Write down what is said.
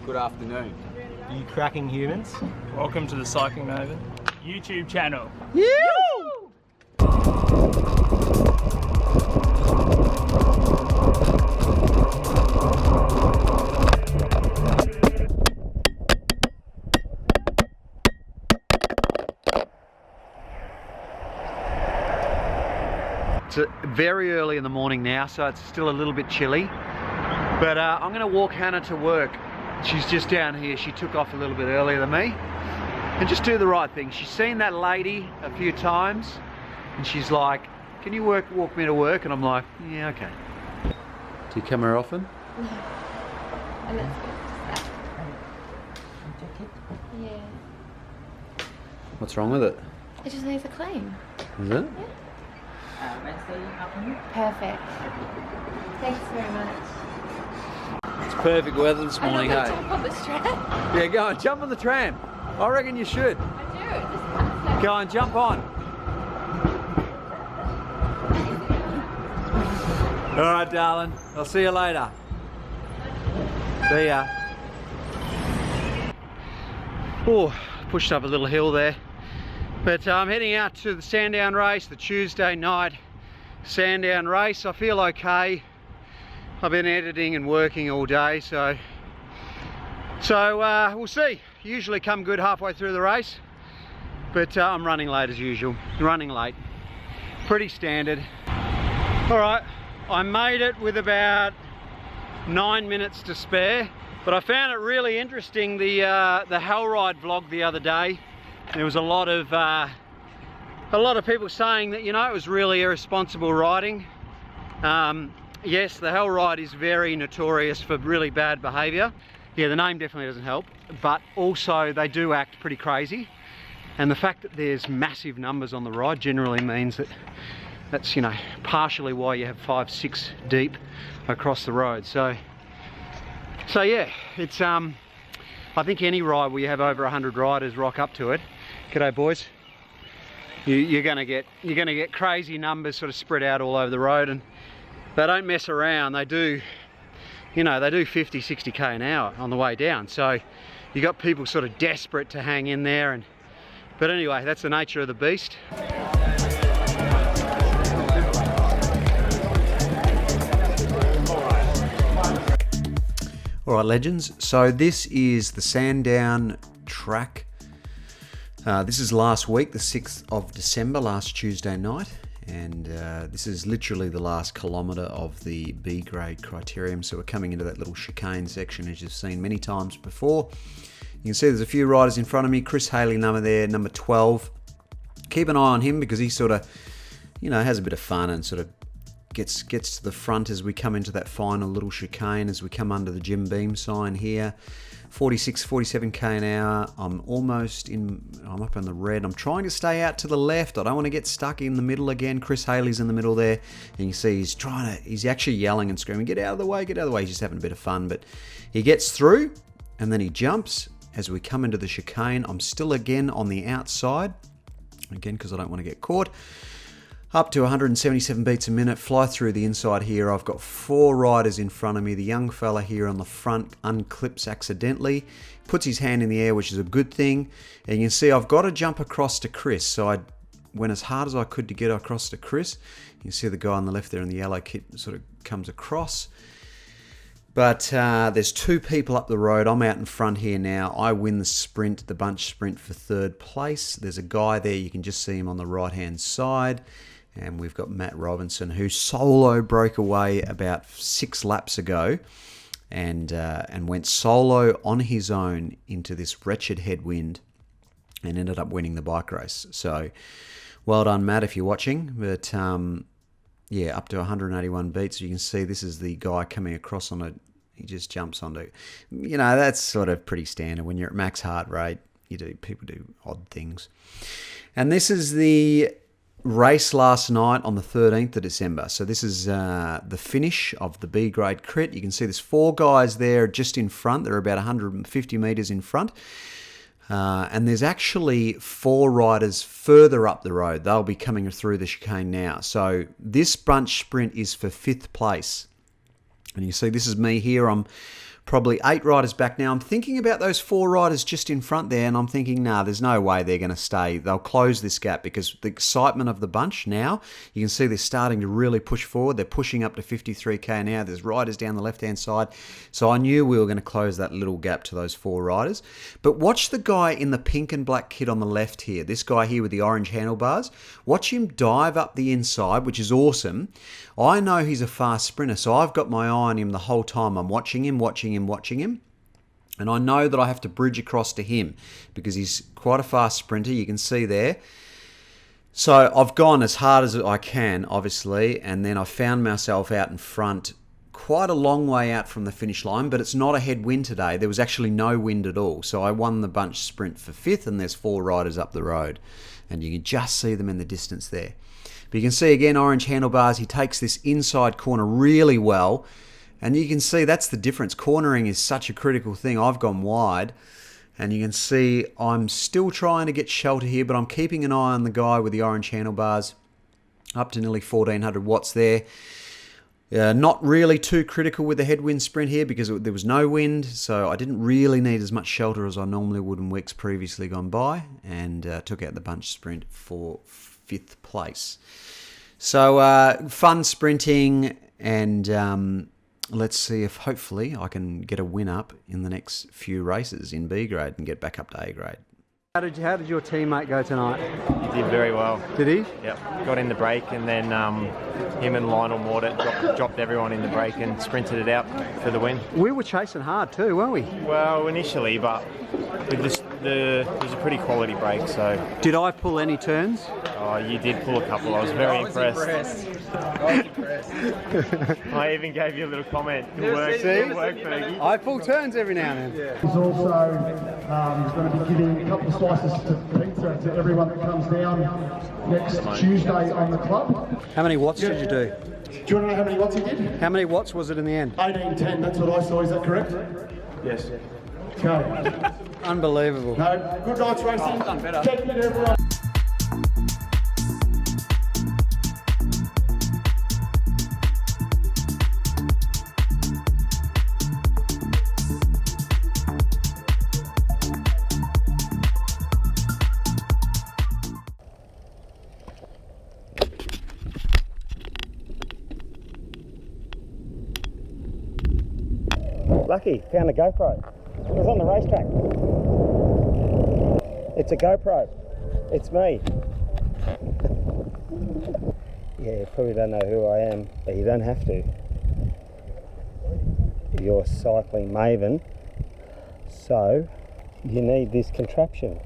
Good afternoon. You cracking humans? Welcome to the Cycling Maven YouTube channel. It's very early in the morning now, so it's still a little bit chilly. But I'm going to walk Hannah to work. She's just down here. She took off a little bit earlier than me. And just do the right thing. She's seen that lady a few times, and she's like, "Can you walk me to work?" And I'm like, "Yeah, okay." Do you come here often? No. And that's good. Yeah. What's wrong with it? It just needs a clean. Is it? Yeah. Perfect. Thanks very much. It's perfect weather this morning, I hey? jump on this tram. Yeah, go on, jump on the tram. I reckon you should. I do. Just Go on, jump on. All right, darling. I'll see you later. See ya. Oh, pushed up a little hill there. But I'm heading out to the Sandown race, the Tuesday night Sandown race. I feel okay. I've been editing and working all day, so we'll see. Usually come good halfway through the race, but I'm running late as usual. Running late. Pretty standard. All right, I made it with about 9 minutes to spare, but I found it really interesting, the Hellride vlog the other day. There was a lot of people saying that, you know, it was really irresponsible riding. Yes, the Hellride is very notorious for really bad behaviour. Yeah, the name definitely doesn't help, but also they do act pretty crazy. And the fact that there's massive numbers on the ride generally means that that's, you know, partially why you have 5, 6 deep across the road. So yeah, it's I think any ride where you have over 100 riders rock up to it. G'day boys. You're gonna get crazy numbers sort of spread out all over the road, and they don't mess around. They do, you know, they do 50, 60k an hour on the way down. So you got people sort of desperate to hang in there, but anyway, that's the nature of the beast. All right, legends. So this is the Sandown track. This is last week, the 6th of December, last Tuesday night. And this is literally the last kilometre of the B grade criterium. So we're coming into that little chicane section, as you've seen many times before. You can see there's a few riders in front of me. Chris Haley, number 12. Keep an eye on him because he sort of, you know, has a bit of fun and sort of gets to the front as we come into that final little chicane, as we come under the Jim Beam sign here. 46, 47k an hour. I'm up in the red. I'm trying to stay out to the left. I don't want to get stuck in the middle again. Chris Haley's in the middle there, and you see he's actually yelling and screaming, get out of the way, get out of the way. He's just having a bit of fun, but he gets through and then he jumps as we come into the chicane. I'm still again on the outside, again because I don't want to get caught. Up to 177 beats a minute, fly through the inside here. I've got 4 riders in front of me. The young fella here on the front unclips accidentally, puts his hand in the air, which is a good thing. And you can see I've got to jump across to Chris. So I went as hard as I could to get across to Chris. You can see the guy on the left there in the yellow kit sort of comes across. But there's 2 people up the road. I'm out in front here now. I win the sprint, the bunch sprint for 3rd place. There's a guy there. You can just see him on the right-hand side. And we've got Matt Robinson, who solo broke away about 6 laps ago and went solo on his own into this wretched headwind and ended up winning the bike race. So well done, Matt, if you're watching. But yeah, up to 181 beats. You can see this is the guy coming across on it. He just jumps onto, you know, that's sort of pretty standard. When you're at max heart rate, people do odd things. And this is the race last night on the 13th of December. So this is the finish of the B grade crit. You can see there's 4 guys there just in front. They're about 150 metres in front. And there's actually 4 riders further up the road. They'll be coming through the chicane now. So this bunch sprint is for 5th place. And you see this is me here. I'm probably 8 riders back now. I'm thinking about those 4 riders just in front there, and I'm thinking, nah, there's no way they're going to stay. They'll close this gap because the excitement of the bunch now, you can see they're starting to really push forward. They're pushing up to 53k now. There's riders down the left-hand side. So I knew we were going to close that little gap to those 4 riders. But watch the guy in the pink and black kit on the left here. This guy here with the orange handlebars. Watch him dive up the inside, which is awesome. I know he's a fast sprinter, so I've got my eye on him the whole time. I'm watching him. And I know that I have to bridge across to him because he's quite a fast sprinter. You can see there. So I've gone as hard as I can, obviously, and then I found myself out in front quite a long way out from the finish line, but it's not a headwind today. There was actually no wind at all. So I won the bunch sprint for 5th, and there's 4 riders up the road. And you can just see them in the distance there. But you can see again, orange handlebars, he takes this inside corner really well. And you can see that's the difference. Cornering is such a critical thing. I've gone wide. And you can see I'm still trying to get shelter here, but I'm keeping an eye on the guy with the orange handlebars. Up to nearly 1400 watts there. Not really too critical with the headwind sprint here because there was no wind. So I didn't really need as much shelter as I normally would in weeks previously gone by. And took out the bunch sprint for 5th place. So fun sprinting, and let's see if hopefully I can get a win up in the next few races in B grade and get back up to A grade. How did your teammate go tonight? He did very well. Did he? Yep. Got in the break, and then him and Lionel Mordet dropped everyone in the break and sprinted it out for the win. We were chasing hard too, weren't we? Well, initially, but it was a pretty quality break. So. Did I pull any turns? Oh, you did pull a couple. I was very impressed. I even gave you a little comment. Good work, Fergie. I pull turns every now and then. He's also going to be giving a couple of slices to pizza to everyone that comes down next Tuesday on the club. How many watts did you do? Do you want to know how many watts he did? How many watts was it in the end? 1810, that's what I saw, is that correct? Yes. Okay. Unbelievable. No, good night's racing. Done better. Thank you to everyone. Lucky, found a GoPro. It was on the racetrack. It's a GoPro. It's me. Yeah, you probably don't know who I am, but you don't have to. You're a cycling maven, so you need this contraption.